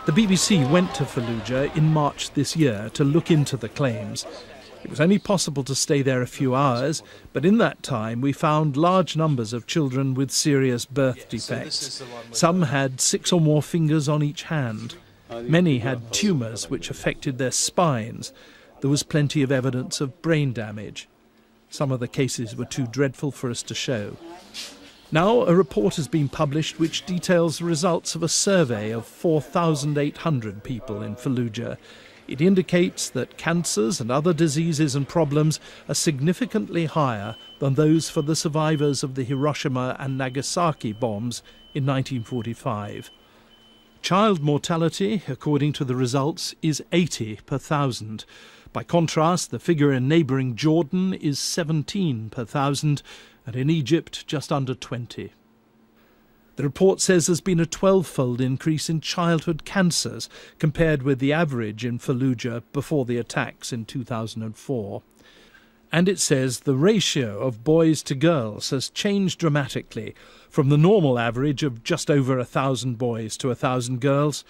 The BBC went to Fallujah in March this year to look into the claims. It was only possible to stay there a few hours, but in that time we found large numbers of children with serious birth defects. Some had 6 or more fingers on each hand. Many had tumours which affected their spines. There was plenty of evidence of brain damage. Some of the cases were too dreadful for us to show. Now a report has been published which details the results of a survey of 4,800 people in Fallujah. It indicates that cancers and other diseases and problems are significantly higher than those for the survivors of the Hiroshima and Nagasaki bombs in 1945. Child mortality, according to the results, is 80 per 1,000. By contrast, the figure in neighbouring Jordan is 17 per 1,000, and in Egypt just under 20. The report says there's been a 12-fold increase in childhood cancers compared with the average in Fallujah before the attacks in 2004. And it says the ratio of boys to girls has changed dramatically from the normal average of just over 1,000 boys to 1,000 girls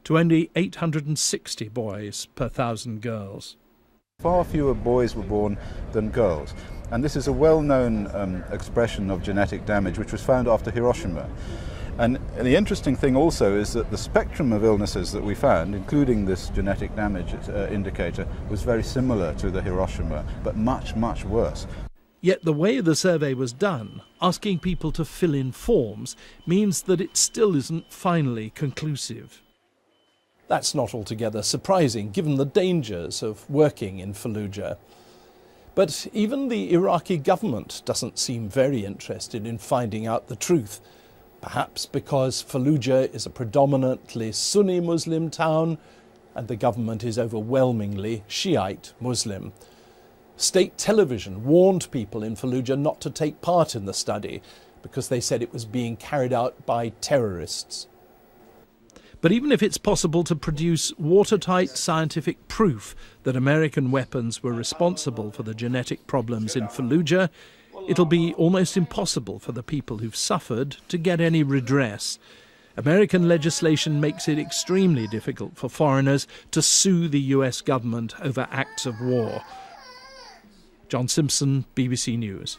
to only 860 boys per 1,000 girls. Far fewer boys were born than girls, and this is a well-known expression of genetic damage which was found after Hiroshima. And the interesting thing also is that the spectrum of illnesses that we found, including this genetic damage indicator, was very similar to the Hiroshima, but much, much worse. Yet the way the survey was done, asking people to fill in forms, means that it still isn't finally conclusive. That's not altogether surprising, given the dangers of working in Fallujah. But even the Iraqi government doesn't seem very interested in finding out the truth, perhaps because Fallujah is a predominantly Sunni Muslim town and the government is overwhelmingly Shiite Muslim. State television warned people in Fallujah not to take part in the study because they said it was being carried out by terrorists. But even if it's possible to produce watertight scientific proof that American weapons were responsible for the genetic problems in Fallujah, it'll be almost impossible for the people who've suffered to get any redress. American legislation makes it extremely difficult for foreigners to sue the US government over acts of war. John Simpson, BBC News.